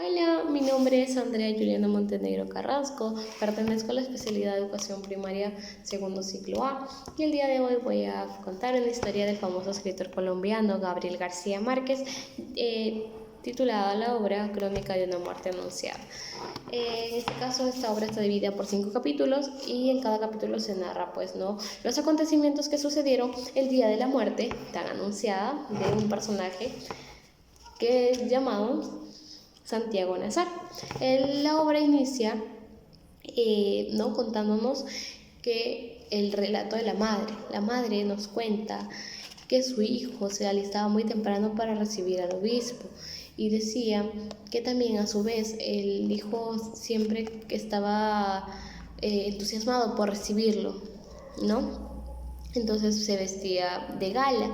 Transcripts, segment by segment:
Hola, mi nombre es Andrea Juliana Montenegro Carrasco, pertenezco a la especialidad de Educación Primaria segundo ciclo A y el día de hoy voy a contar una historia del famoso escritor colombiano Gabriel García Márquez, titulada la obra Crónica de una muerte anunciada. En este caso, esta obra está dividida por 5 capítulos y en cada capítulo se narra los acontecimientos que sucedieron el día de la muerte tan anunciada de un personaje que es llamado Santiago Nazar. La obra inicia contándonos que el relato de la madre nos cuenta que su hijo se alistaba muy temprano para recibir al obispo y decía que también a su vez el hijo siempre que estaba entusiasmado por recibirlo, ¿no? Entonces se vestía de gala,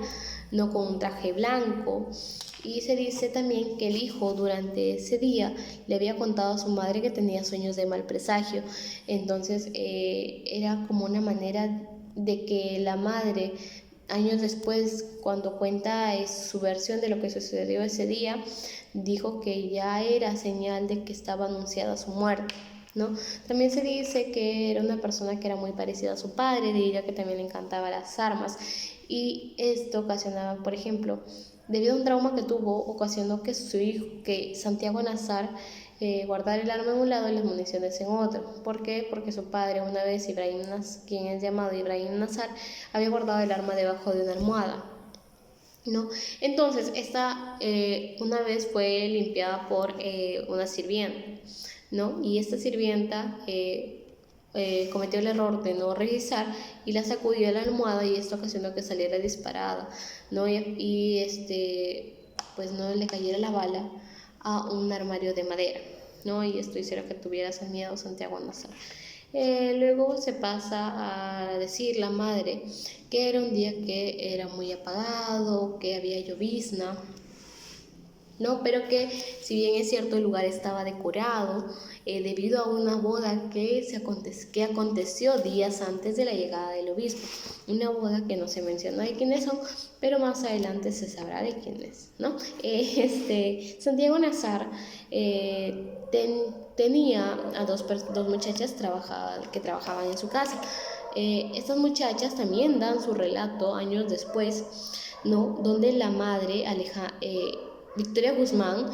no con un traje blanco. Y se dice también que el hijo durante ese día le había contado a su madre que tenía sueños de mal presagio. Entonces era como una manera de que la madre, años después, cuando cuenta su versión de lo que sucedió ese día, dijo que ya era señal de que estaba anunciada su muerte, ¿no? También se dice que era una persona que era muy parecida a su padre, diría que también le encantaban las armas y esto ocasionaba, por ejemplo, debido a un trauma que tuvo, ocasionó que su hijo, que Santiago Nazar, guardara el arma en un lado y las municiones en otro. ¿Por qué? Porque su padre una vez, quien es llamado Ibrahim Nazar, había guardado el arma debajo de una almohada, ¿no? Entonces, esta una vez fue limpiada por una sirvienta, ¿no? Y esta sirvienta cometió el error de no revisar y la sacudió a la almohada y esto ocasionó que saliera disparada, ¿no? Pues no le cayera la bala a un armario de madera, ¿no? Y esto hiciera que tuviera ese miedo Santiago Nazar. Luego se pasa a decir la madre que era un día que era muy apagado, que había llovizna, ¿no? Pero que si bien es cierto el lugar estaba decorado debido a una boda que aconteció días antes de la llegada del obispo, una boda que no se menciona de quiénes son, pero más adelante se sabrá de quién es, ¿no? Santiago Nazar tenía a dos muchachas que trabajaban en su casa. Estas muchachas también dan su relato años después, ¿no? Donde la madre Victoria Guzmán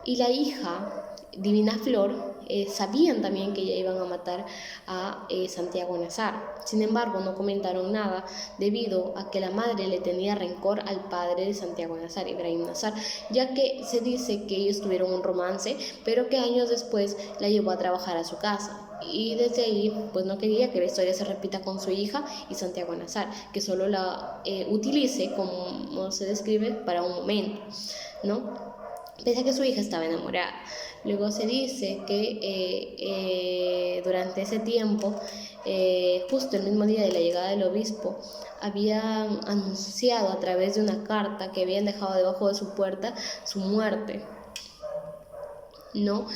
y la hija Divina Flor sabían también que ya iban a matar a Santiago Nazar. Sin embargo, no comentaron nada debido a que la madre le tenía rencor al padre de Santiago Nazar, Ibrahim Nazar, ya que se dice que ellos tuvieron un romance, pero que años después la llevó a trabajar a su casa. Y desde ahí, pues no quería que la historia se repita con su hija y Santiago Nazar, que solo la utilice, como se describe, para un momento, ¿no? Pese a que su hija estaba enamorada. Luego se dice que durante ese tiempo, justo el mismo día de la llegada del obispo, habían anunciado a través de una carta que habían dejado debajo de su puerta su muerte, ¿no?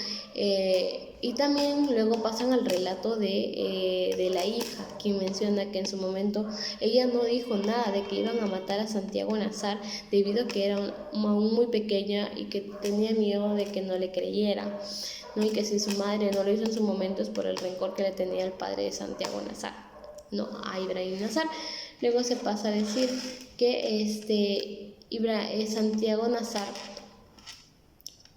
Y también luego pasan al relato de la hija, quien menciona que en su momento ella no dijo nada de que iban a matar a Santiago Nazar debido a que era aún muy pequeña y que tenía miedo de que no le creyeran, ¿no? Y que si su madre no lo hizo en su momento es por el rencor que le tenía el padre de Santiago Nazar, ¿no? A Ibrahim Nazar. Luego se pasa a decir que Santiago Nazar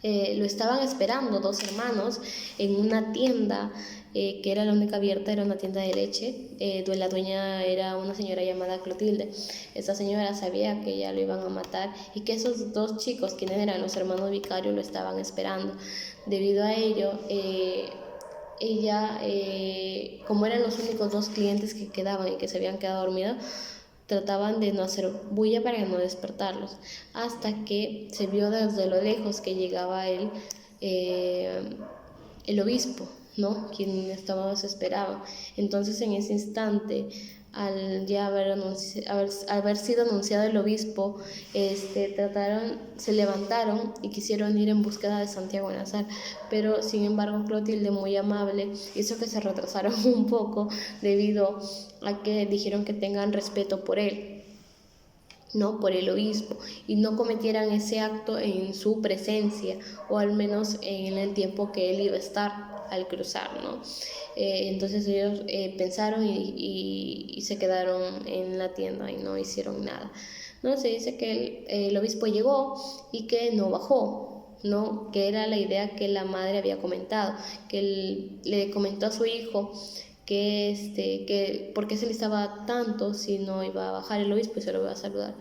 lo estaban esperando dos hermanos en una tienda que era la única abierta, era una tienda de leche. La dueña era una señora llamada Clotilde. Esta señora sabía que ya lo iban a matar y que esos dos chicos, quienes eran los hermanos vicarios, lo estaban esperando. Debido a ello, ella, como eran los únicos dos clientes que quedaban y que se habían quedado dormidos, trataban de no hacer bulla para no despertarlos, hasta que se vio desde lo lejos que llegaba el obispo, ¿no? Quien todos esperaban. Entonces, en ese instante, al ya haber sido anunciado el obispo, se levantaron y quisieron ir en búsqueda de Santiago Nazar, pero sin embargo Clotilde, muy amable, hizo que se retrasaron un poco debido a que dijeron que tengan respeto por él, ¿no? Por el obispo, y no cometieran ese acto en su presencia, o al menos en el tiempo que él iba a estar al cruzar, ¿no? Entonces ellos pensaron y se quedaron en la tienda y no hicieron nada, ¿no? Se dice que el obispo llegó y que no bajó, ¿no? Que era la idea que la madre había comentado, que él le comentó a su hijo que por qué se listaba tanto si no iba a bajar el obispo y se lo iba a saludar.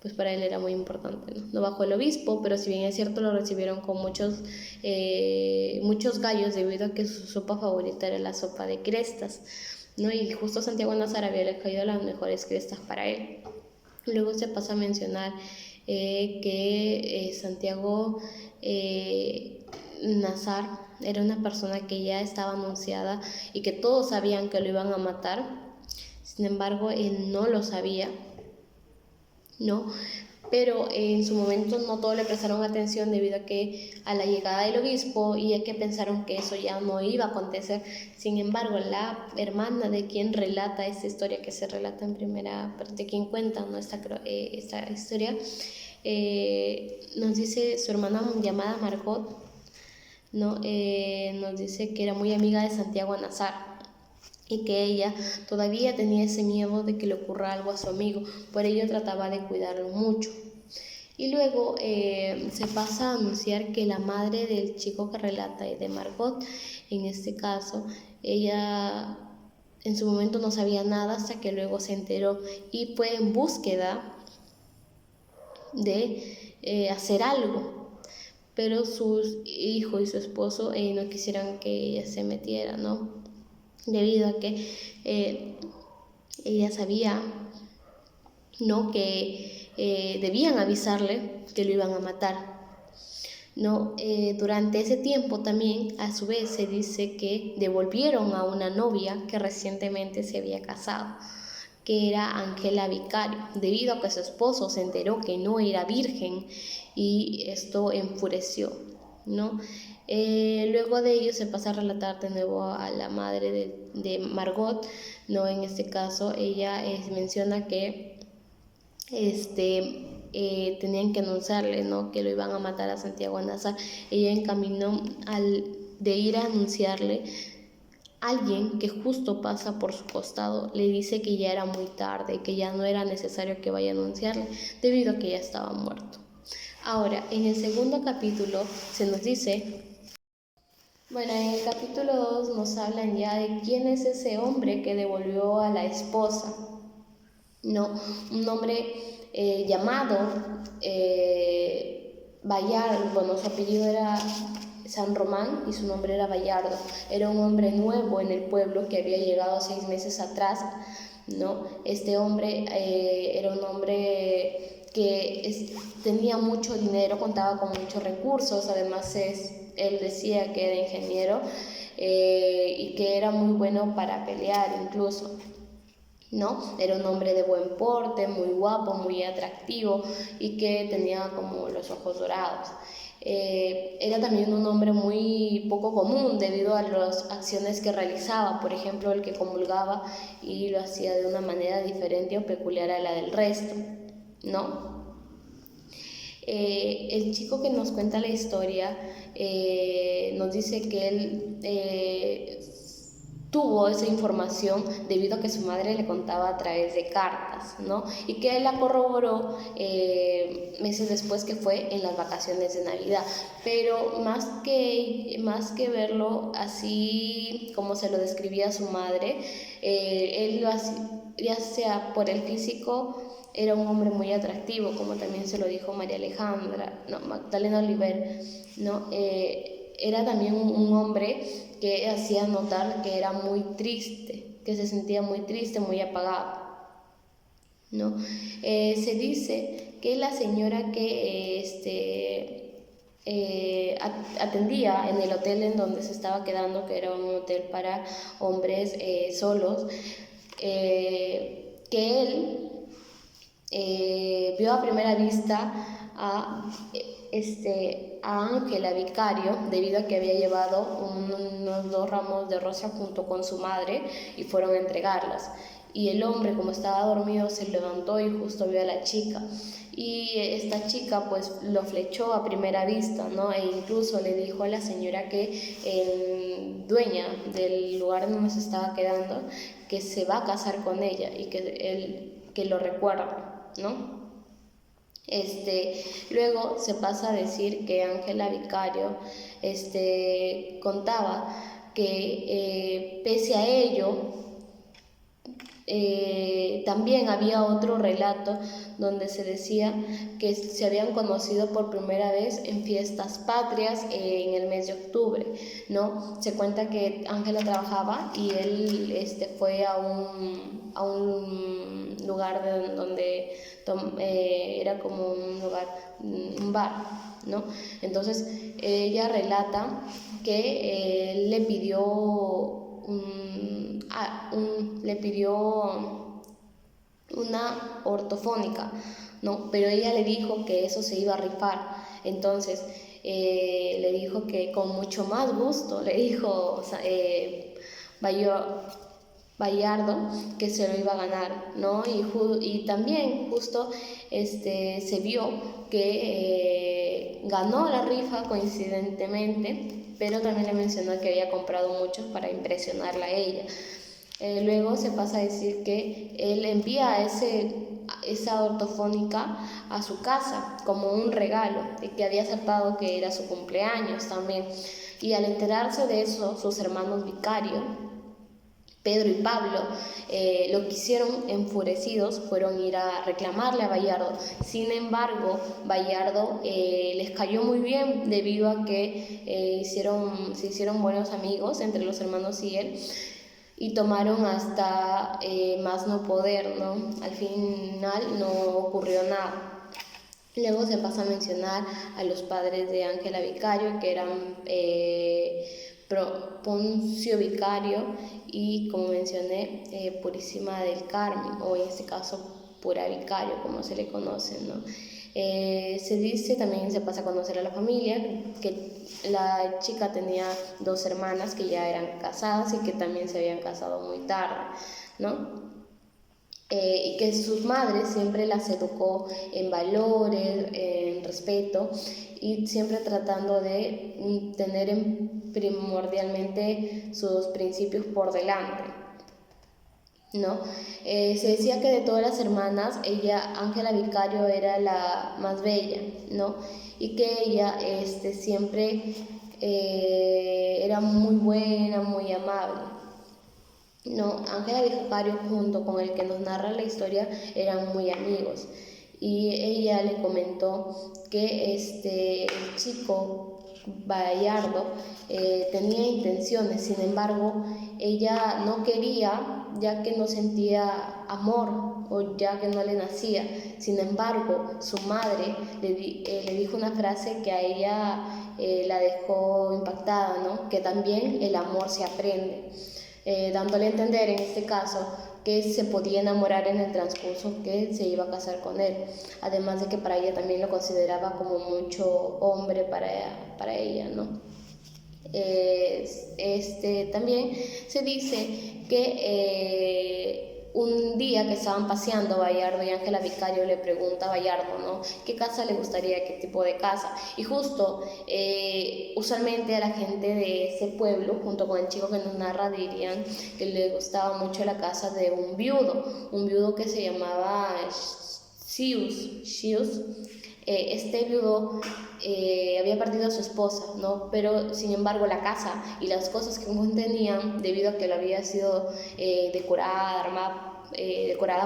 Pues para él era muy importante, ¿no? No bajó el obispo, pero si bien es cierto lo recibieron con muchos gallos, debido a que su sopa favorita era la sopa de crestas, ¿no? Y justo Santiago Nazar había caído las mejores crestas para él. Luego se pasa a mencionar que Santiago Nazar era una persona que ya estaba anunciada y que todos sabían que lo iban a matar. Sin embargo, él no lo sabía, ¿no? Pero en su momento no todos le prestaron atención debido a la llegada del obispo, y a que pensaron que eso ya no iba a acontecer. Sin embargo, la hermana de quien relata esta historia, que se relata en primera, de quien cuenta, ¿no? esta historia, nos dice, su hermana llamada Margot, ¿no? Nos dice que era muy amiga de Santiago Nazar, y que ella todavía tenía ese miedo de que le ocurra algo a su amigo, por ello trataba de cuidarlo mucho. Y luego se pasa a anunciar que la madre del chico que relata, de Margot, en este caso, ella en su momento no sabía nada hasta que luego se enteró y fue en búsqueda de hacer algo, pero su hijo y su esposo no quisieran que ella se metiera, ¿no? Debido a que ella sabía, ¿no? que debían avisarle que lo iban a matar, ¿no? Durante ese tiempo también, a su vez, se dice que devolvieron a una novia que recientemente se había casado, que era Ángela Vicario, debido a que su esposo se enteró que no era virgen, y esto enfureció, ¿no? Luego de ello se pasa a relatar de nuevo a la madre de Margot, ¿no? En este caso ella menciona que tenían que anunciarle, ¿no? que lo iban a matar a Santiago Nazar. Ella en camino de ir a anunciarle, alguien que justo pasa por su costado le dice que ya era muy tarde, que ya no era necesario que vaya a anunciarle, debido a que ya estaba muerto. Ahora, en el segundo capítulo se nos dice, bueno, en el capítulo 2 nos hablan ya de quién es ese hombre que devolvió a la esposa, ¿no? Un hombre llamado Bayardo, bueno, su apellido era San Román y su nombre era Bayardo. Era un hombre nuevo en el pueblo que había llegado 6 meses atrás, ¿no? Este hombre era un hombre que tenía mucho dinero, contaba con muchos recursos, además él decía que era ingeniero y que era muy bueno para pelear incluso, ¿no? Era un hombre de buen porte, muy guapo, muy atractivo, y que tenía como los ojos dorados. Era también un hombre muy poco común debido a las acciones que realizaba, por ejemplo el que comulgaba y lo hacía de una manera diferente o peculiar a la del resto, ¿no? El chico que nos cuenta la historia nos dice que él tuvo esa información debido a que su madre le contaba a través de cartas, ¿no? Y que él la corroboró meses después, que fue en las vacaciones de Navidad. Pero más que verlo así como se lo describía su madre, él lo hacía, ya sea por el físico, era un hombre muy atractivo, como también se lo dijo Magdalena Oliver, ¿no? Era también un hombre que hacía notar que era muy triste, que se sentía muy triste, muy apagado, ¿no? Se dice que la señora que atendía en el hotel en donde se estaba quedando, que era un hotel para hombres solos, que él vio a primera vista a Ángela Vicario, debido a que había llevado unos 2 ramos de rosa junto con su madre y fueron a entregarlas. y el hombre, como estaba dormido, se levantó y justo vio a la chica. Y esta chica pues lo flechó a primera vista, ¿no? E incluso le dijo a la señora que dueña del lugar donde se estaba quedando, que se va a casar con ella y que lo recuerda, ¿no? Luego se pasa a decir que Ángela Vicario contaba que pese a ello, también había otro relato donde se decía que se habían conocido por primera vez en fiestas patrias en el mes de octubre, ¿no? Se cuenta que Ángela trabajaba y él fue a un lugar donde era como un lugar, un bar, ¿no? Entonces ella relata que él le pidió una ortofónica, ¿no? Pero ella le dijo que eso se iba a rifar. Entonces le dijo que con mucho más gusto, le dijo Bayardo, que se lo iba a ganar, ¿no? Y también justo se vio que ganó la rifa coincidentemente, pero también le mencionó que había comprado muchos para impresionarla a ella. Luego se pasa a decir que él envía esa ortofónica a su casa como un regalo y que había aceptado que era su cumpleaños también. Y al enterarse de eso, sus hermanos Vicario, Pedro y Pablo, lo que hicieron enfurecidos fueron ir a reclamarle a Bayardo. Sin embargo, Bayardo les cayó muy bien debido a que se hicieron buenos amigos entre los hermanos y él, y tomaron hasta más no poder, ¿no? Al final no ocurrió nada. Luego se pasa a mencionar a los padres de Ángela Vicario, que eran Poncio Vicario y, como mencioné, Purísima del Carmen, o en este caso Pura Vicario, como se le conoce, ¿no? Se dice, también se pasa a conocer a la familia, que la chica tenía 2 hermanas que ya eran casadas y que también se habían casado muy tarde, ¿no? Y que sus madres siempre las educó en valores, en respeto, y siempre tratando de tener primordialmente sus principios por delante, ¿no? Se decía que de todas las hermanas, Ángela Vicario, era la más bella, ¿no? Y que ella siempre era muy buena, muy amable, ¿no? Ángela Vicario, junto con el que nos narra la historia, eran muy amigos. Y ella le comentó que el chico Bayardo tenía intenciones, sin embargo, ella no quería, ya que no sentía amor o ya que no le nacía. Sin embargo, su madre le dijo una frase que a ella la dejó impactada, ¿no? Que también el amor se aprende, dándole a entender en este caso que se podía enamorar en el transcurso que se iba a casar con él, además de que para ella también lo consideraba como mucho hombre para ella, ¿no? También se dice que un día que estaban paseando Bayardo y Ángela Vicario, le pregunta a Bayardo, ¿no?, qué casa le gustaría, qué tipo de casa, y justo usualmente a la gente de ese pueblo, junto con el chico que nos narra, dirían que le gustaba mucho la casa de un viudo que se llamaba Shius. Este viudo había perdido a su esposa, ¿no? Pero sin embargo la casa y las cosas que contenían, debido a que lo había sido decorada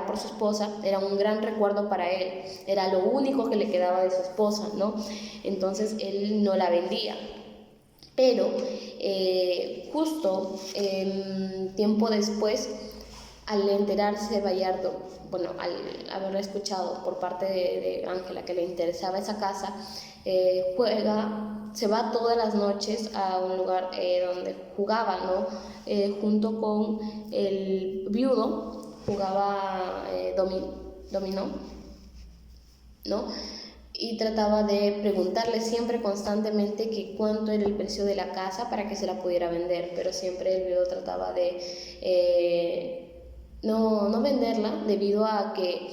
por su esposa, era un gran recuerdo para él, era lo único que le quedaba de su esposa, ¿no? Entonces él no la vendía. Pero justo tiempo después, al enterarse Bayardo, bueno, al haberlo escuchado por parte de Ángela que le interesaba esa casa, se va todas las noches a un lugar donde jugaba, ¿no? Junto con el viudo, jugaba dominó, ¿no? Y trataba de preguntarle siempre constantemente que cuánto era el precio de la casa para que se la pudiera vender, pero siempre el viudo trataba no venderla debido a que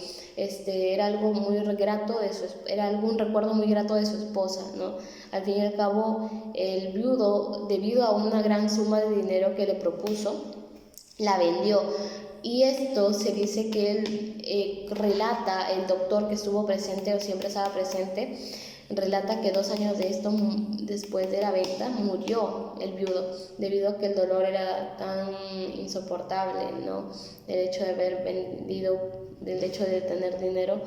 era algo muy grato era algún recuerdo muy grato de su esposa, ¿no? Al fin y al cabo, el viudo, debido a una gran suma de dinero que le propuso, la vendió. Y esto se dice que él relata, el doctor que estuvo presente o siempre estaba presente, relata que 2 años de esto, después de la venta, murió el viudo, debido a que el dolor era tan insoportable, ¿no? El hecho de haber vendido, del hecho de tener dinero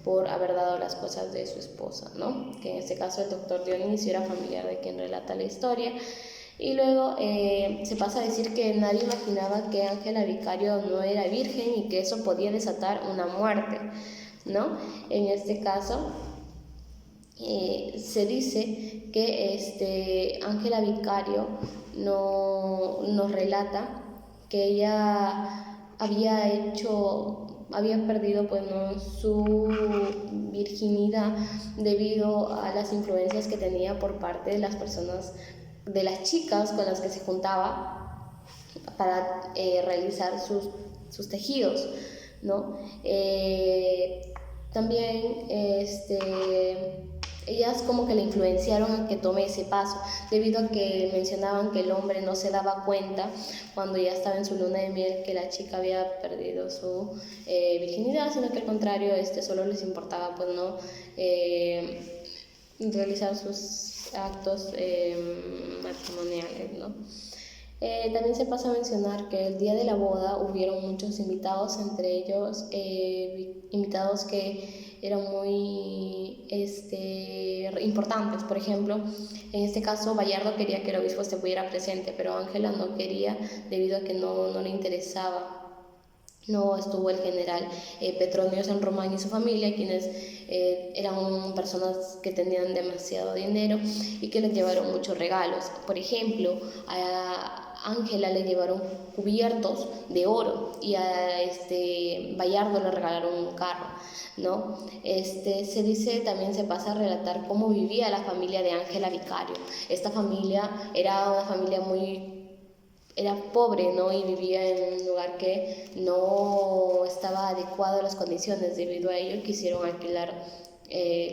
por haber dado las cosas de su esposa, ¿no? Que en este caso el doctor Dionisio era familiar de quien relata la historia. Y luego se pasa a decir que nadie imaginaba que Ángela Vicario no era virgen y que eso podía desatar una muerte, ¿no? En este caso se dice que Ángela Vicario nos relata que ella había perdido pues, ¿no?, su virginidad debido a las influencias que tenía por parte de las personas, de las chicas con las que se juntaba para realizar sus tejidos, ¿no? También ellas como que le influenciaron a que tome ese paso, debido a que mencionaban que el hombre no se daba cuenta cuando ya estaba en su luna de miel que la chica había perdido su virginidad, sino que al contrario, solo les importaba pues no realizar sus actos matrimoniales, ¿no? También se pasa a mencionar que el día de la boda hubieron muchos invitados, entre ellos invitados que eran muy importantes. Por ejemplo, en este caso Bayardo quería que el obispo estuviera presente, pero Ángela no quería debido a que no le interesaba. No estuvo el general Petronio San Román y su familia, quienes eran personas que tenían demasiado dinero y que les llevaron muchos regalos. Por ejemplo, a Ángela le llevaron cubiertos de oro y a Bayardo le regalaron un carro, ¿no? Se dice, también se pasa a relatar cómo vivía la familia de Ángela Vicario. Esta familia era una familia era pobre, ¿no? Y vivía en un lugar que no estaba adecuado a las condiciones. Debido a ello quisieron alquilar,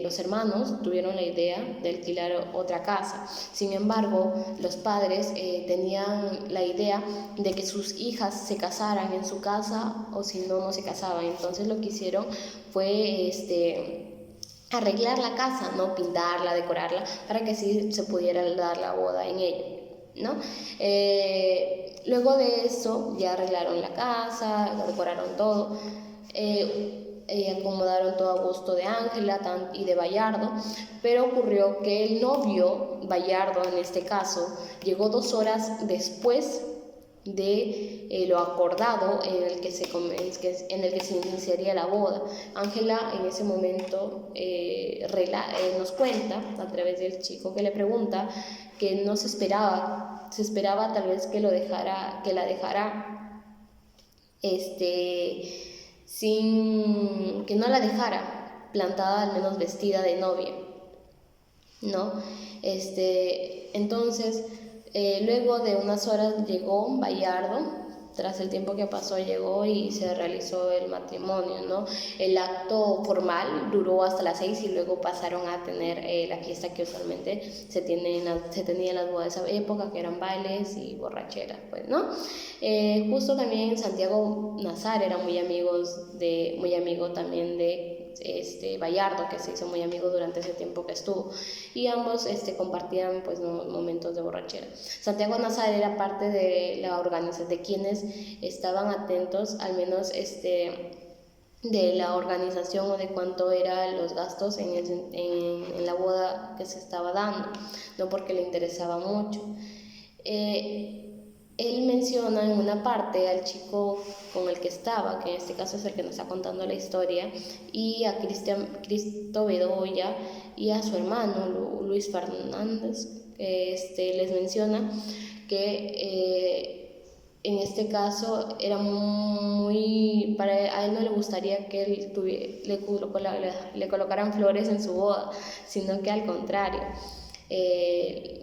los hermanos tuvieron la idea de alquilar otra casa. Sin embargo, los padres tenían la idea de que sus hijas se casaran en su casa o si no se casaban. Entonces lo que hicieron fue arreglar la casa, ¿no? Pintarla, decorarla, para que así se pudiera dar la boda en ella, ¿no? Luego de eso ya arreglaron la casa, decoraron todo, acomodaron todo a gusto de Ángela y de Bayardo, pero ocurrió que el novio, Bayardo en este caso, llegó 2 horas después de lo acordado en el que se iniciaría la boda. Ángela en ese momento nos cuenta a través del chico que le pregunta que no se esperaba tal vez que la dejara sin que no la dejara plantada, al menos vestida de novia, ¿no? Entonces luego de unas horas llegó Bayardo. Tras el tiempo que pasó llegó y se realizó el matrimonio, ¿no? El acto formal duró hasta las 6 y luego pasaron a tener la fiesta que usualmente se tenía en las bodas de esa época, que eran bailes y borracheras, pues, ¿no? Justo también Santiago Nazar era muy amigo también de Bayardo, que se hizo muy amigo durante ese tiempo que estuvo, y ambos compartían pues momentos de borrachera. Santiago Nazar era parte de la organización, de quienes estaban atentos, al menos de la organización o de cuánto eran los gastos en la boda que se estaba dando, no porque le interesaba mucho. Él menciona en una parte al chico con el que estaba, que en este caso es el que nos está contando la historia, y a Cristo Bedoya y a su hermano Luis Fernández. Les menciona que en este caso era a él no le gustaría que él le colocaran flores en su boda, sino que al contrario,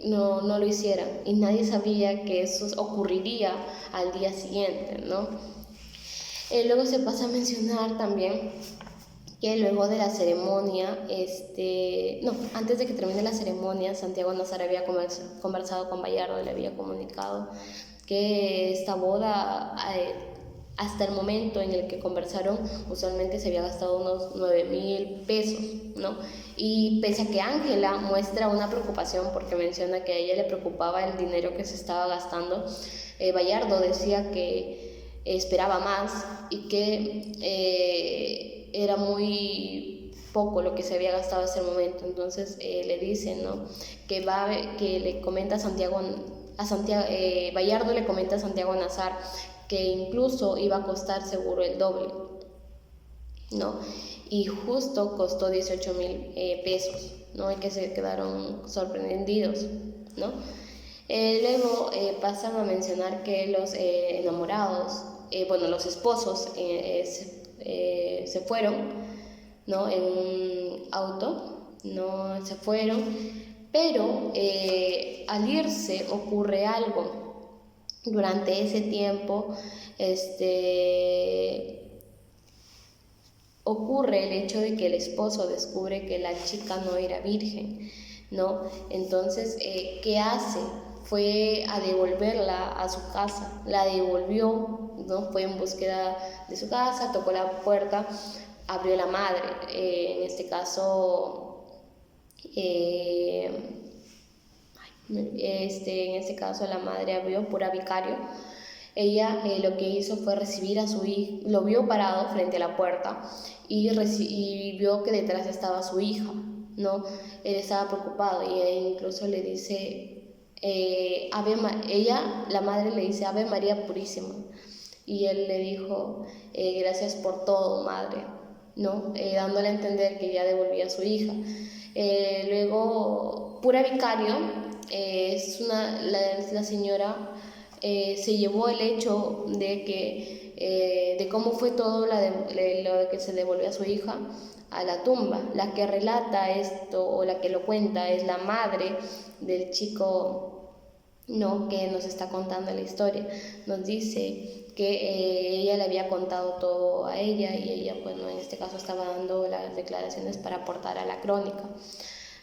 no lo hicieran, y nadie sabía que eso ocurriría al día siguiente, ¿no? Luego se pasa a mencionar también que luego de la ceremonia, antes de que termine la ceremonia, Santiago Nazar había conversado con Bayardo y le había comunicado que esta boda, hasta el momento en el que conversaron, usualmente se había gastado unos 9,000 pesos, ¿no? Y pese a que Ángela muestra una preocupación porque menciona que a ella le preocupaba el dinero que se estaba gastando, Bayardo decía que esperaba más y que era muy poco lo que se había gastado hasta el momento. Entonces le dicen, ¿no?, que le comenta a Santiago, Bayardo le comenta a Santiago Nazar que incluso iba a costar seguro el doble, ¿no? Y justo costó 18,000 pesos, ¿no? Y que se quedaron sorprendidos, ¿no? Luego pasan a mencionar que los enamorados, los esposos se fueron, ¿no?, en un auto, no se fueron, pero al irse ocurre algo. Durante ese tiempo ocurre el hecho de que el esposo descubre que la chica no era virgen, ¿no? Entonces, ¿qué hace? Fue a devolverla a su casa, la devolvió, ¿no? Fue en búsqueda de su casa, tocó la puerta, abrió la madre, en este caso, la madre abrió, pura vicario. Ella lo que hizo fue recibir a su hijo, lo vio parado frente a la puerta y vio que detrás estaba su hija, ¿no? Él estaba preocupado y incluso le dice, la madre le dice, Ave María Purísima. Y él le dijo, gracias por todo, madre, ¿no? Dándole a entender que ya devolvía a su hija. Luego, pura vicario, la señora se llevó el hecho de cómo fue todo lo de que se devolvió a su hija a la tumba. La que relata esto o la que lo cuenta es la madre del chico, ¿no?, que nos está contando la historia. Nos dice que ella le había contado todo a ella y ella, bueno, en este caso estaba dando las declaraciones para aportar a la crónica,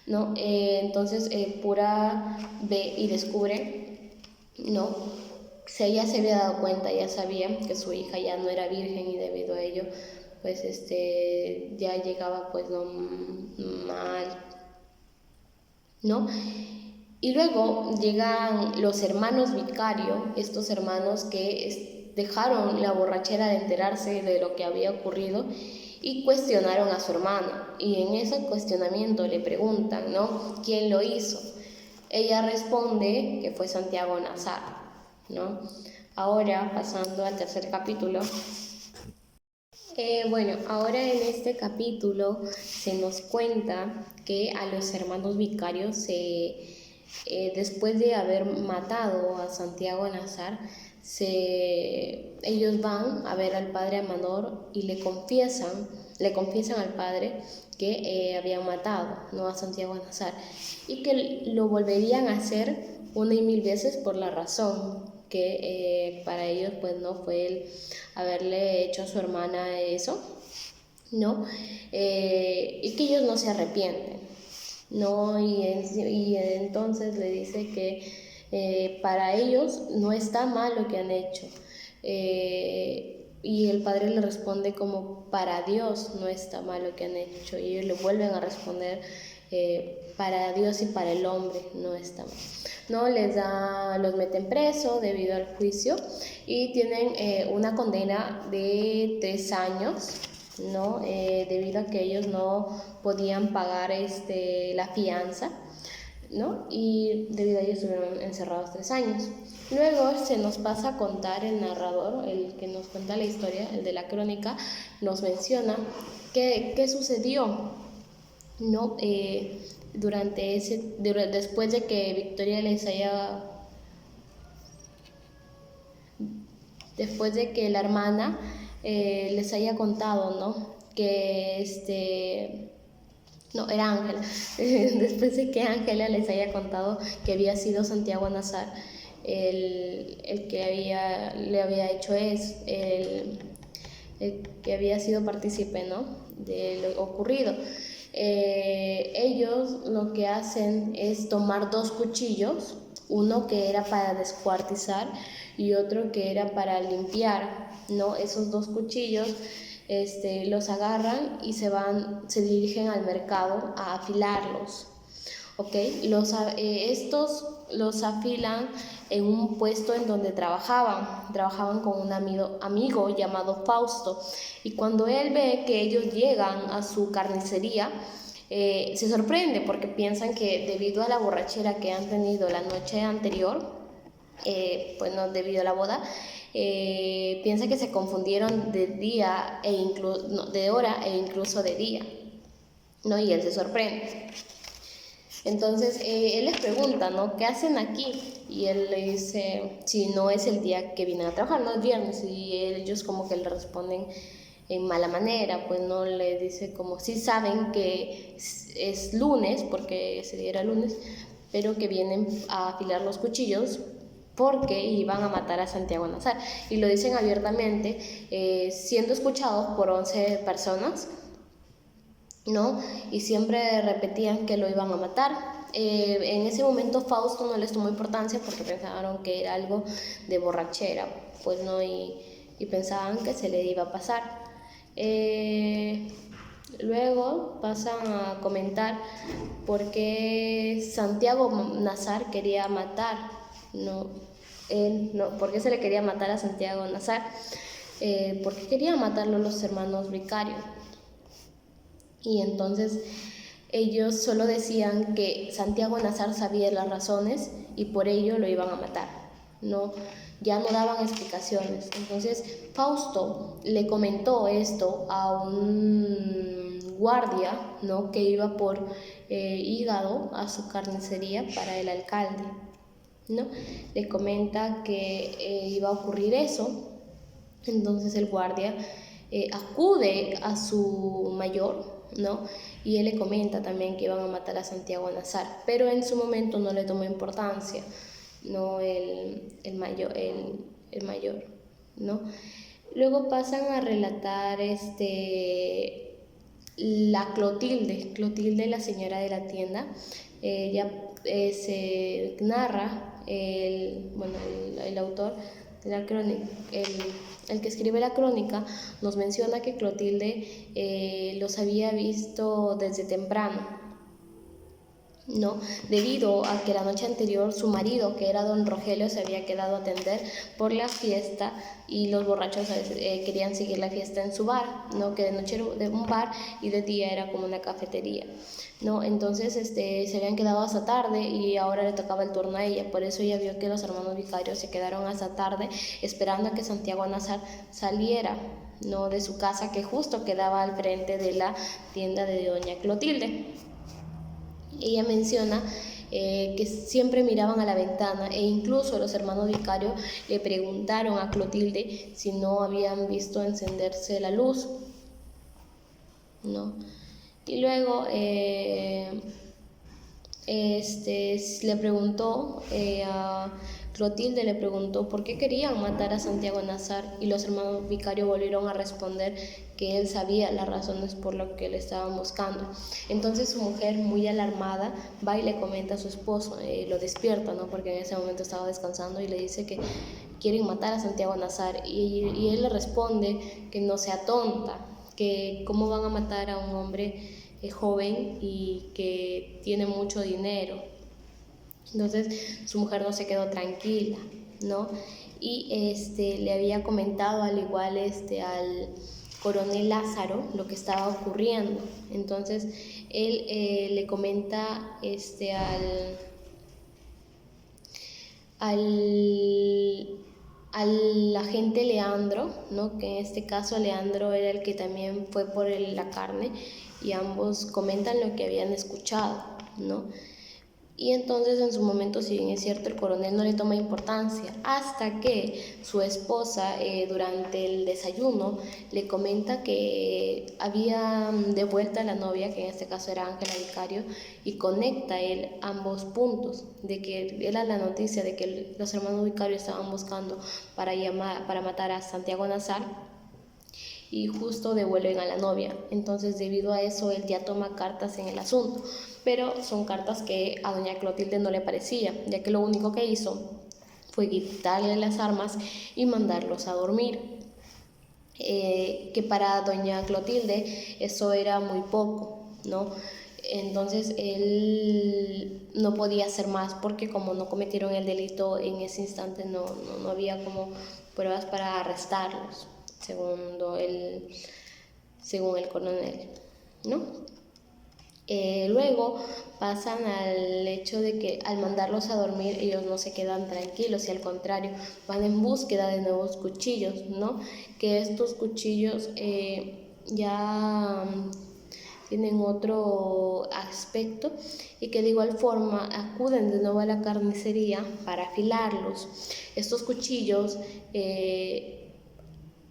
¿no? Entonces Pura ve y descubre, ¿no?, si ella se había dado cuenta, ya sabía que su hija ya no era virgen y debido a ello, pues ya llegaba pues no mal, ¿no? Y luego llegan los hermanos vicario, estos hermanos que dejaron la borrachera de enterarse de lo que había ocurrido y cuestionaron a su hermana. Y en ese cuestionamiento le preguntan, ¿no?, ¿quién lo hizo? Ella responde que fue Santiago Nazar, ¿no? Ahora, pasando al tercer capítulo. Ahora en este capítulo se nos cuenta que a los hermanos vicarios, después de haber matado a Santiago Nazar, ellos van a ver al padre Amador y le confiesan al padre que habían matado, ¿no?, a Santiago Nazar y que lo volverían a hacer 1,000 veces por la razón que para ellos pues no fue el haberle hecho a su hermana eso, ¿no? Y que ellos no se arrepienten, ¿no? Y entonces le dice que para ellos no está mal lo que han hecho. Y el padre le responde como para Dios no está mal lo que han hecho. Y ellos le vuelven a responder para Dios y para el hombre no está mal, ¿no? Los meten preso debido al juicio y tienen una condena de 3 años, ¿no? Debido a que ellos no podían pagar la fianza, ¿no? Y debido a ello estuvieron encerrados 3 años. Luego se nos pasa a contar el narrador, el que nos cuenta la historia, el de la crónica, nos menciona qué sucedió, ¿no? Después de que Victoria después de que la hermana les haya contado, ¿no?, que no, era Ángela. Después de que Ángela les haya contado que había sido Santiago Nazar el que le había hecho que había sido partícipe, ¿no?, de lo ocurrido. Ellos lo que hacen es tomar dos cuchillos, uno que era para descuartizar y otro que era para limpiar, ¿no? Esos dos cuchillos los agarran y se dirigen al mercado a afilarlos. ¿Ok? Estos los afilan en un puesto en donde trabajaban con un amigo llamado Fausto, y cuando él ve que ellos llegan a su carnicería, se sorprende porque piensan que debido a la borrachera que han tenido la noche anterior, pues no, debido a la boda, piensa que se confundieron de día de hora e incluso de día, ¿no? Y él se sorprende. Entonces él les pregunta, ¿no?, ¿qué hacen aquí? Y él le dice, si no es el día que vienen a trabajar, no es viernes, y ellos como que le responden en mala manera, pues no, le dice como si saben que es lunes, porque ese día era lunes, pero que vienen a afilar los cuchillos porque iban a matar a Santiago Nazar, y lo dicen abiertamente, siendo escuchados por 11 personas, ¿no? Y siempre repetían que lo iban a matar. En ese momento Fausto no les tomó importancia porque pensaron que era algo de borrachera, pues no, y pensaban que se le iba a pasar. Luego pasan a comentar por qué Santiago Nazar quería matar, ¿por qué se le quería matar a Santiago Nazar? Porque querían matarlo los hermanos Vicario. Y entonces ellos solo decían que Santiago Nazar sabía las razones y por ello lo iban a matar, ¿no? Ya no daban explicaciones. Entonces Fausto le comentó esto a un guardia, ¿no?, que iba por hígado a su carnicería para el alcalde, ¿no? Le comenta que iba a ocurrir eso. Entonces el guardia acude a su mayor, ¿no? Y él le comenta también que iban a matar a Santiago Nazar, pero en su momento no le tomó importancia, ¿no?, el mayor, ¿no? Luego pasan a relatar la Clotilde, la señora de la tienda. Ya se narra, el autor de la crónica, el que escribe la crónica, nos menciona que Clotilde los había visto desde temprano, ¿no?, debido a que la noche anterior su marido, que era don Rogelio, se había quedado a atender por la fiesta y los borrachos querían seguir la fiesta en su bar, ¿no?, que de noche era un bar y de día era como una cafetería, ¿no? Entonces se habían quedado hasta tarde y ahora le tocaba el turno a ella. Por eso ella vio que los hermanos Vicarios se quedaron hasta tarde esperando a que Santiago Nazar saliera, ¿no?, de su casa, que justo quedaba al frente de la tienda de doña Clotilde. Ella menciona que siempre miraban a la ventana, e incluso los hermanos Vicario le preguntaron a Clotilde si no habían visto encenderse la luz, ¿no? Y luego le preguntó a Clotilde, le preguntó por qué querían matar a Santiago Nazar, y los hermanos Vicario volvieron a responder que él sabía las razones por lo que le estaban buscando. Entonces su mujer, muy alarmada, va y le comenta a su esposo, lo despierta, ¿no?, porque en ese momento estaba descansando, y le dice que quieren matar a Santiago Nazar, y él le responde que no sea tonta, que cómo van a matar a un hombre joven y que tiene mucho dinero. Entonces su mujer no se quedó tranquila, ¿no? Y le había comentado al igual al coronel Lázaro lo que estaba ocurriendo. Entonces él le comenta al agente Leandro, ¿no?, que en este caso Leandro era el que también fue por la carne, y ambos comentan lo que habían escuchado, ¿no? Y entonces en su momento, si bien es cierto, el coronel no le toma importancia, hasta que su esposa durante el desayuno le comenta que había de vuelta a la novia, que en este caso era Ángela Vicario, y conecta él ambos puntos, de que era la noticia de que los hermanos Vicario estaban buscando para matar a Santiago Nazar, y justo devuelven a la novia. Entonces debido a eso él ya toma cartas en el asunto, pero son cartas que a doña Clotilde no le parecía, ya que lo único que hizo fue quitarle las armas y mandarlos a dormir. Que para doña Clotilde eso era muy poco, ¿no? Entonces él no podía hacer más porque como no cometieron el delito en ese instante no había como pruebas para arrestarlos, según el coronel, ¿no? Luego pasan al hecho de que al mandarlos a dormir ellos no se quedan tranquilos y al contrario van en búsqueda de nuevos cuchillos, ¿no? Que estos cuchillos ya tienen otro aspecto y que de igual forma acuden de nuevo a la carnicería para afilarlos. Estos cuchillos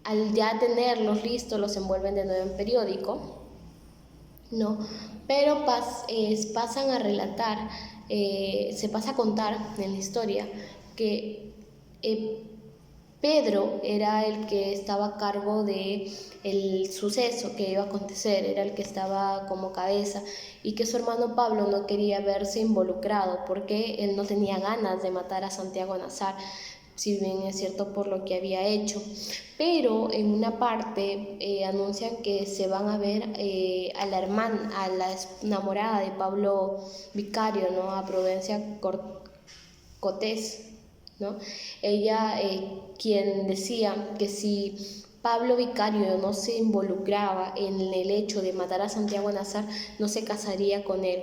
al ya tenerlos listos los envuelven de nuevo en periódico, ¿no? Pero pasan a relatar, se pasa a contar en la historia que Pedro era el que estaba a cargo de el suceso que iba a acontecer, era el que estaba como cabeza y que su hermano Pablo no quería verse involucrado porque él no tenía ganas de matar a Santiago Nazar, si bien es cierto por lo que había hecho, pero en una parte anuncian que se van a ver a la hermana, a la enamorada de Pablo Vicario, ¿no? A Prudencia Cotés, ¿no? Ella quien decía que si Pablo Vicario no se involucraba en el hecho de matar a Santiago Nazar, no se casaría con él,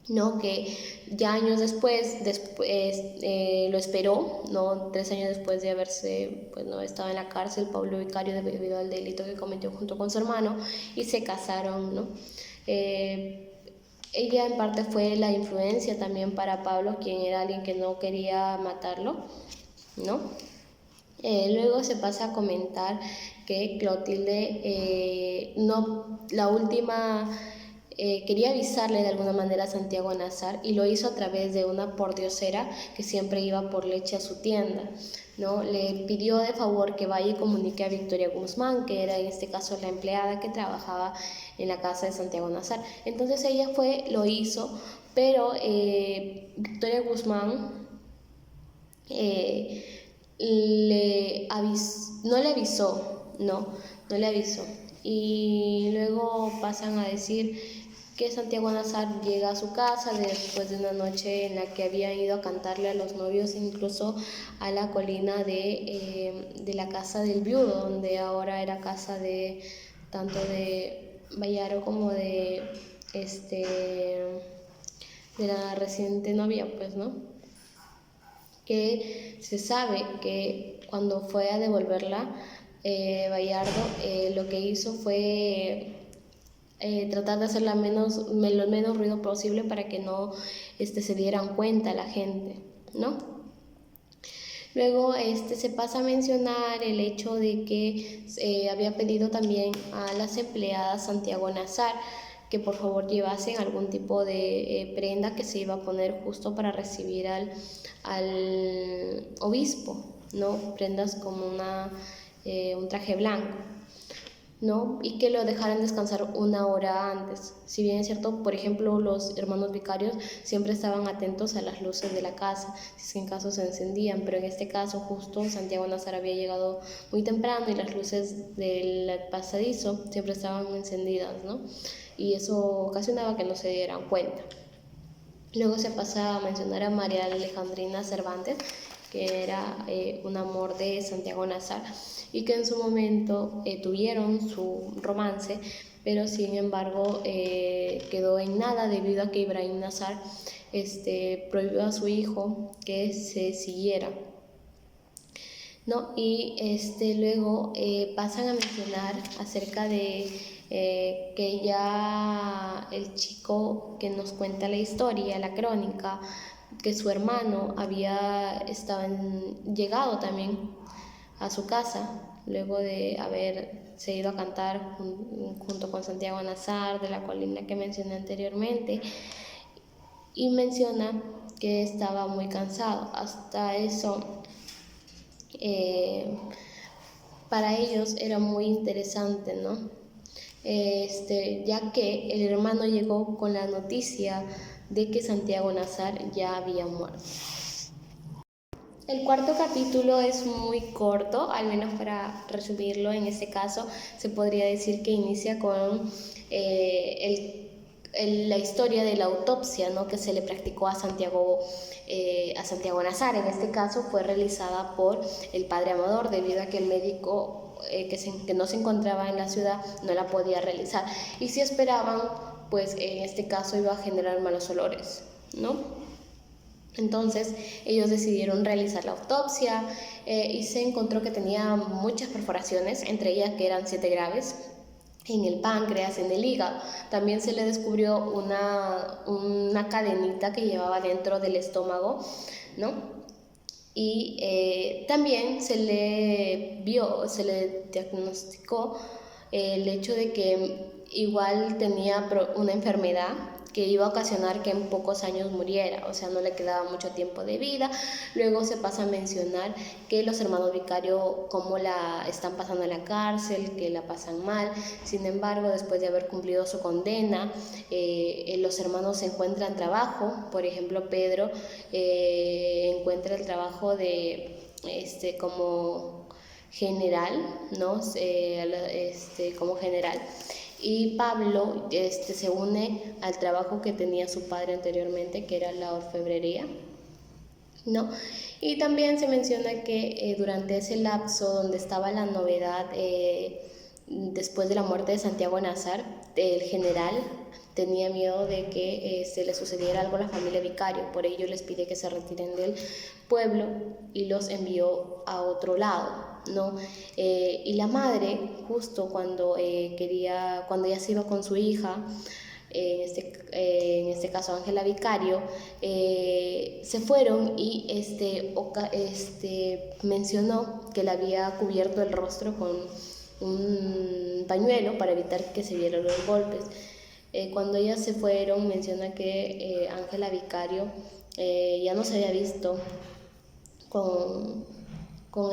¿no? Que ya años después lo esperó, ¿no? 3 años después de haberse, pues, no estaba en la cárcel Pablo Vicario debido al delito que cometió junto con su hermano y se casaron, ¿no? Ella en parte fue la influencia también para Pablo, quien era alguien que no quería matarlo, ¿no? Luego se pasa a comentar que Clotilde la última quería avisarle de alguna manera a Santiago Nazar y lo hizo a través de una pordiosera que siempre iba por leche a su tienda, ¿no? Le pidió de favor que vaya y comunique a Victoria Guzmán, que era en este caso la empleada que trabajaba en la casa de Santiago Nazar. Entonces ella lo hizo, pero Victoria Guzmán no le avisó, no le avisó. Y luego pasan a decir que Santiago Nazar llega a su casa después de una noche en la que había ido a cantarle a los novios, incluso a la colina de la casa del viudo, donde ahora era casa de tanto de Bayaro como de la reciente novia, pues, ¿no? Que se sabe que cuando fue a devolverla, Bayardo lo que hizo fue tratar de hacer lo menos ruido posible para que no se dieran cuenta la gente, ¿no? Luego se pasa a mencionar el hecho de que había pedido también a las empleadas Santiago Nazar que por favor llevasen algún tipo de prenda que se iba a poner justo para recibir al obispo, ¿no? Prendas como un traje blanco, ¿no? Y que lo dejaran descansar 1 hora antes. Si bien es cierto, por ejemplo, los hermanos vicarios siempre estaban atentos a las luces de la casa, si es que en caso se encendían, pero en este caso justo Santiago Nazar había llegado muy temprano y las luces del pasadizo siempre estaban encendidas, ¿no? Y eso ocasionaba que no se dieran cuenta. Luego se pasa a mencionar a María Alejandrina Cervantes, que era un amor de Santiago Nazar y que en su momento tuvieron su romance, pero sin embargo quedó en nada debido a que Ibrahim Nazar prohibió a su hijo que se siguiera, ¿no? Y luego pasan a mencionar acerca de que ya el chico que nos cuenta la historia, la crónica, que su hermano estaba llegado también a su casa luego de haberse ido a cantar junto con Santiago Nazar de la colina que mencioné anteriormente, y menciona que estaba muy cansado. Hasta eso para ellos era muy interesante, ¿no? Ya que el hermano llegó con la noticia de que Santiago Nazar ya había muerto. El cuarto capítulo es muy corto, al menos para resumirlo. En este caso se podría decir que inicia con la historia de la autopsia, ¿no?, que se le practicó a Santiago Nazar. En este caso fue realizada por el padre Amador, debido a que el médico que no se encontraba en la ciudad no la podía realizar, y si esperaban, pues en este caso iba a generar malos olores, ¿no? Entonces ellos decidieron realizar la autopsia y se encontró que tenía muchas perforaciones, entre ellas que eran 7 graves, en el páncreas, en el hígado. También se le descubrió una cadenita que llevaba dentro del estómago, ¿no? Y también se le diagnosticó el hecho de que igual tenía una enfermedad que iba a ocasionar que en pocos años muriera, o sea, no le quedaba mucho tiempo de vida. Luego se pasa a mencionar que los hermanos Vicario cómo la están pasando en la cárcel, que la pasan mal. Sin embargo, después de haber cumplido su condena, los hermanos encuentran trabajo. Por ejemplo, Pedro encuentra el trabajo de como general, ¿no? Como general. Y Pablo se une al trabajo que tenía su padre anteriormente, que era la orfebrería, ¿no? Y también se menciona que durante ese lapso donde estaba la novedad, después de la muerte de Santiago Nazar, el general tenía miedo de que se le sucediera algo a la familia Vicario, por ello les pide que se retiren del pueblo y los envió a otro lado, ¿no? Y la madre, justo cuando cuando ella se iba con su hija, en este caso Ángela Vicario, se fueron y mencionó que le había cubierto el rostro con un pañuelo para evitar que se vieran los golpes. Cuando ellas se fueron, menciona que Ángela Vicario ya no se había visto con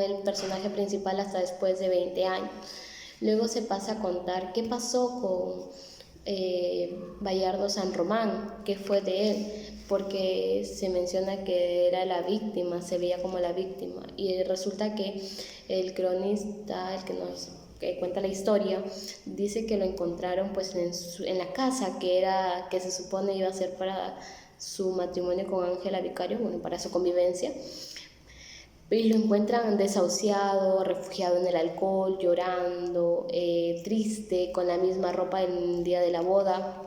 el personaje principal hasta después de 20 años. Luego se pasa a contar qué pasó con Bayardo San Román, qué fue de él, porque se menciona que era la víctima, se veía como la víctima, y resulta que el cronista, el que nos cuenta la historia, dice que lo encontraron pues en la casa que se supone iba a ser para su matrimonio con Ángela Vicario, bueno, para su convivencia, y lo encuentran desahuciado, refugiado en el alcohol, llorando, triste, con la misma ropa del día de la boda,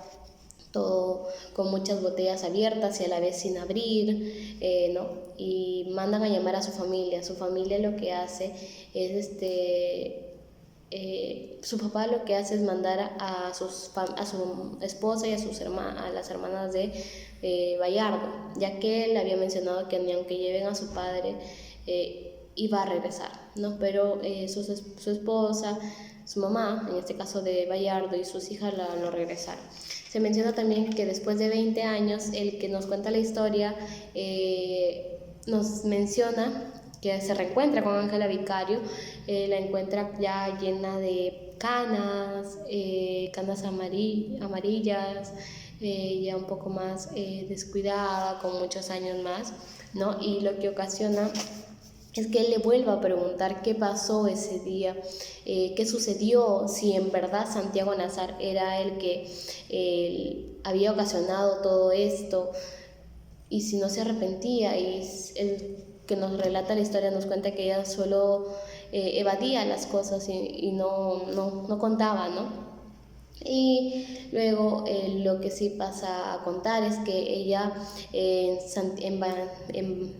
todo con muchas botellas abiertas y a la vez sin abrir, ¿no? Y mandan a llamar a su familia. Su familia lo que hace es su papá lo que hace es mandar a su esposa y a las hermanas de Bayardo, ya que él había mencionado que ni aunque lleven a su padre iba a regresar, ¿no? Pero su esposa, su mamá, en este caso de Bayardo, y sus hijas lo regresaron. Se menciona también que después de 20 años, el que nos cuenta la historia nos menciona que se reencuentra con Ángela Vicario, la encuentra ya llena de canas amarillas, ya un poco más descuidada, con muchos años más, ¿no? Y lo que ocasiona es que él le vuelva a preguntar qué pasó ese día, qué sucedió, si en verdad Santiago Nazar era el que había ocasionado todo esto, y si no se arrepentía. Y el que nos relata la historia nos cuenta que ella solo evadía las cosas y no contaba, ¿no? Y luego lo que sí pasa a contar es que ella en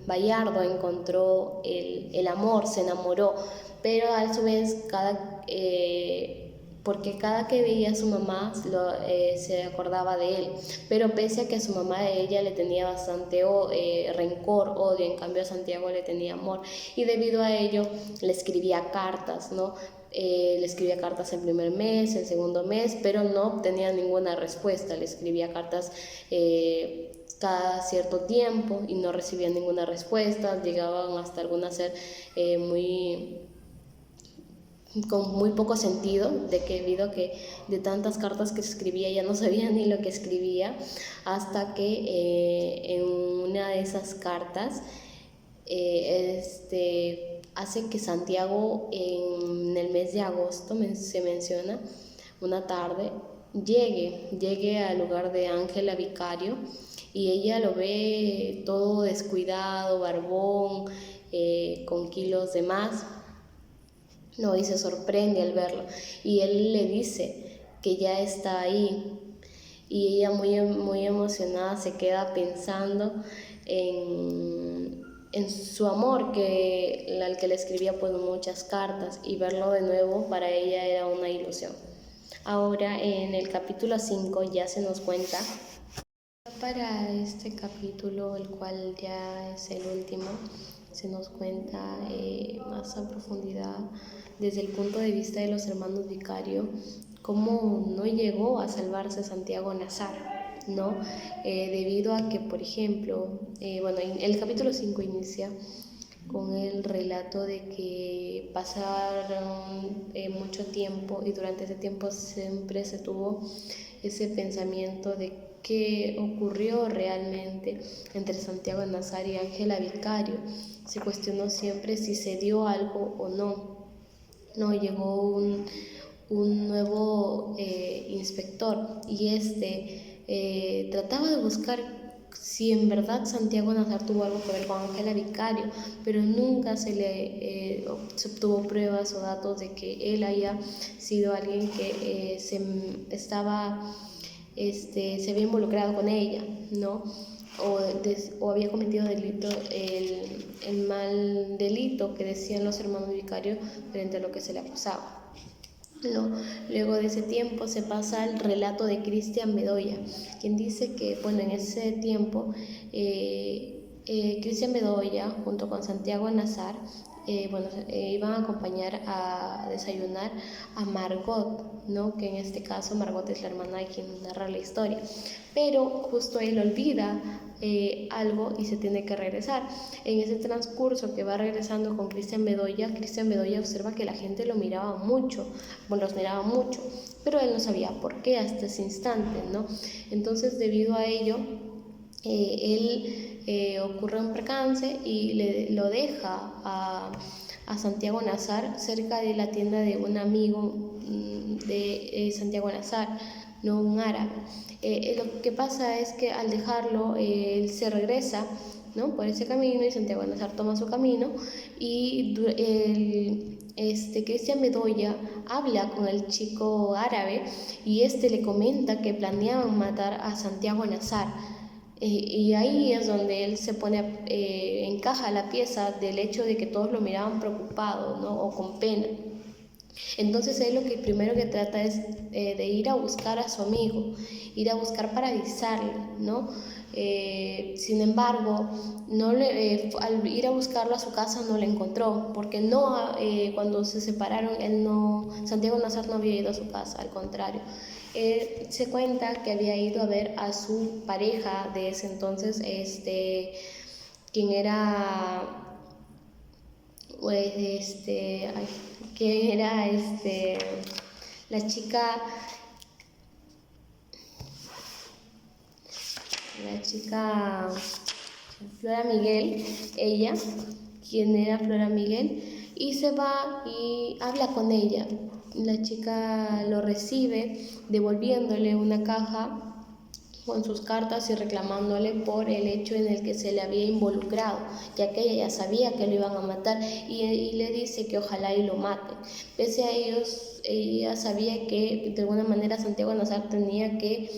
Bayardo encontró el amor, se enamoró, pero a su vez porque cada que veía a su mamá se acordaba de él, pero pese a que a su mamá ella le tenía bastante rencor, odio, en cambio a Santiago le tenía amor, y debido a ello le escribía cartas, ¿no? Le escribía cartas el primer mes, el segundo mes, pero no obtenía ninguna respuesta. Le escribía cartas cada cierto tiempo y no recibía ninguna respuesta. Llegaban hasta algunas ser muy con muy poco sentido, de que debido a que de tantas cartas que escribía ya no sabía ni lo que escribía, hasta que en una de esas cartas hace que Santiago en el mes de agosto, se menciona, una tarde, llegue al lugar de Ángela Vicario, y ella lo ve todo descuidado, barbón, con kilos de más, no, y se sorprende al verlo, y él le dice que ya está ahí, y ella muy emocionada se queda pensando en su amor, al que le escribía pues muchas cartas, y verlo de nuevo para ella era una ilusión. Ahora en el capítulo 5 ya se nos cuenta, para este capítulo, el cual ya es el último, se nos cuenta más a profundidad desde el punto de vista de los hermanos Vicario, cómo no llegó a salvarse Santiago Nazar, ¿no? Debido a que, por ejemplo, el capítulo 5 inicia con el relato de que pasaron mucho tiempo, y durante ese tiempo siempre se tuvo ese pensamiento de qué ocurrió realmente entre Santiago Nazar y Ángela Vicario. Se cuestionó siempre si se dio algo o no. No, llegó un nuevo inspector, y trataba de buscar si en verdad Santiago Nazar tuvo algo que ver con Ángela Vicario, pero nunca se obtuvo pruebas o datos de que él haya sido alguien que se había involucrado con ella, ¿no? O había cometido delito, el mal delito que decían los hermanos Vicarios frente a lo que se le acusaba. ¿No? Luego de ese tiempo se pasa al relato de Cristian Bedoya, quien dice que, en ese tiempo Cristian Bedoya junto con Santiago Nazar iban a acompañar a desayunar a Margot, ¿no? Que en este caso Margot es la hermana de quien narra la historia, pero justo él olvida algo y se tiene que regresar. En ese transcurso que va regresando con Cristian Bedoya observa que la gente los miraba mucho, pero él no sabía por qué hasta ese instante, ¿no? Entonces, debido a ello, ocurre un percance y lo deja a Santiago Nazar cerca de la tienda de un amigo de Santiago Nazar, no un árabe. Lo que pasa es que al dejarlo, él se regresa, ¿no?, por ese camino, y Santiago Nazar toma su camino, y Cristian Bedoya habla con el chico árabe, y le comenta que planeaban matar a Santiago Nazar. Y ahí es donde él encaja la pieza del hecho de que todos lo miraban preocupado, ¿no?, o con pena. Entonces él lo que primero que trata es de ir a buscar a su amigo, ir a buscar para avisarle, ¿no? Sin embargo, al ir a buscarlo a su casa no lo encontró, porque cuando se separaron, Santiago Nazar no había ido a su casa, al contrario. Se cuenta que había ido a ver a su pareja de ese entonces, quien era, la chica Flora Miguel, ella, quien era Flora Miguel, y se va y habla con ella. La chica lo recibe, devolviéndole una caja con sus cartas y reclamándole por el hecho en el que se le había involucrado, ya que ella ya sabía que lo iban a matar, y le dice que ojalá y lo maten. Pese a ellos, ella sabía que de alguna manera Santiago Nazar tenía que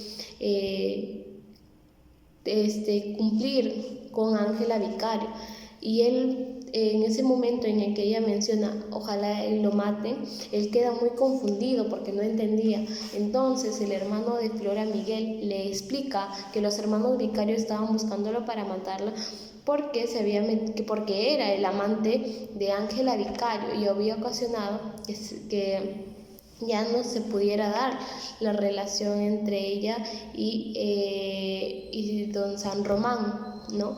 cumplir con Ángela Vicario, y él, en ese momento en el que ella menciona ojalá él lo mate, él queda muy confundido porque no entendía. Entonces el hermano de Flora Miguel le explica que los hermanos Vicario estaban buscándolo para matarla porque era el amante de Ángela Vicario, y había ocasionado que ya no se pudiera dar la relación entre ella y don San Román, ¿no?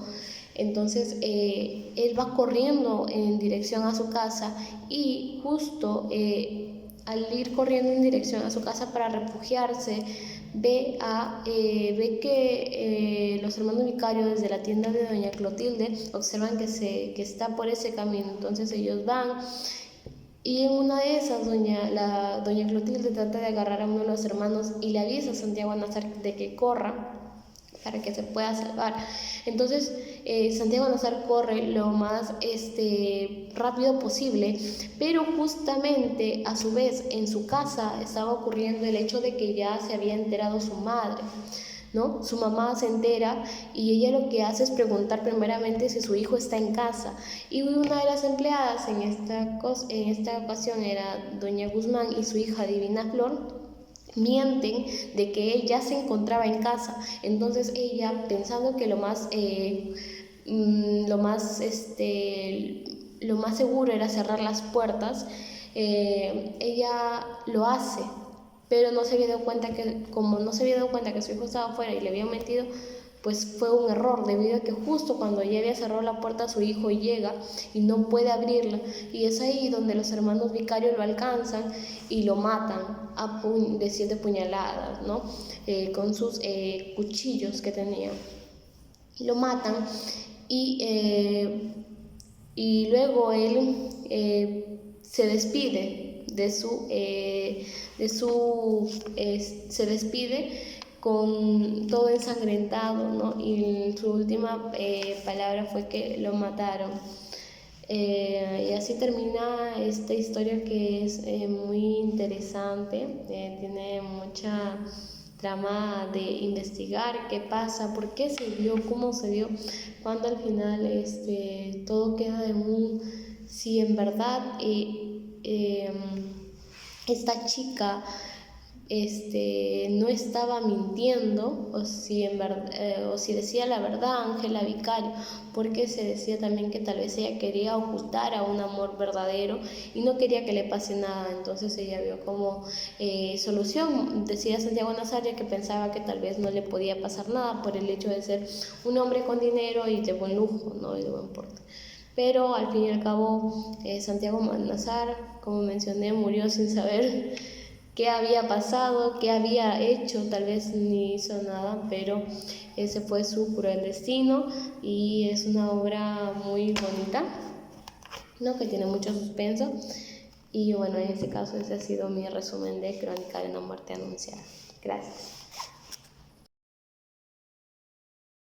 Entonces él va corriendo en dirección a su casa y justo al ir corriendo en dirección a su casa para refugiarse, ve que los hermanos vicarios desde la tienda de doña Clotilde observan que está por ese camino. Entonces ellos van y en una de esas doña Clotilde trata de agarrar a uno de los hermanos y le avisa a Santiago Nazar de que corra para que se pueda salvar. Entonces Santiago Nazar corre lo más rápido posible, pero justamente a su vez en su casa estaba ocurriendo el hecho de que ya se había enterado su madre, ¿no? Su mamá se entera y ella lo que hace es preguntar primeramente si su hijo está en casa, y una de las empleadas en esta ocasión era doña Guzmán y su hija Divina Flor. Mienten de que él ya se encontraba en casa. Entonces ella, pensando que lo más seguro era cerrar las puertas, ella lo hace, pero no se había dado cuenta como no se había dado cuenta que su hijo estaba afuera y le habían metido, pues fue un error, debido a que justo cuando ella había cerrado la puerta, su hijo llega y no puede abrirla, y es ahí donde los hermanos vicarios lo alcanzan y lo matan de 7 puñaladas, ¿no? Con sus cuchillos que tenían. Lo matan y luego él se despide se despide con todo ensangrentado, ¿no? Y su última palabra fue que lo mataron. Y así termina esta historia, que es muy interesante, tiene mucha trama de investigar qué pasa, por qué se dio, cómo se dio, cuando al final todo queda en si en verdad esta chica no estaba mintiendo, o si decía la verdad Ángela Vicario, porque se decía también que tal vez ella quería ocultar a un amor verdadero y no quería que le pase nada. Entonces ella vio como solución, decía Santiago Nazar, que pensaba que tal vez no le podía pasar nada por el hecho de ser un hombre con dinero y de buen lujo, ¿no? Y de buen porte. Pero al fin y al cabo Santiago Nazar, como mencioné, murió sin saber qué había pasado, qué había hecho. Tal vez ni hizo nada, pero ese fue su cruel destino, y es una obra muy bonita, ¿no? Que tiene mucho suspenso. Y bueno, en este caso ese ha sido mi resumen de Crónica de una muerte anunciada. Gracias.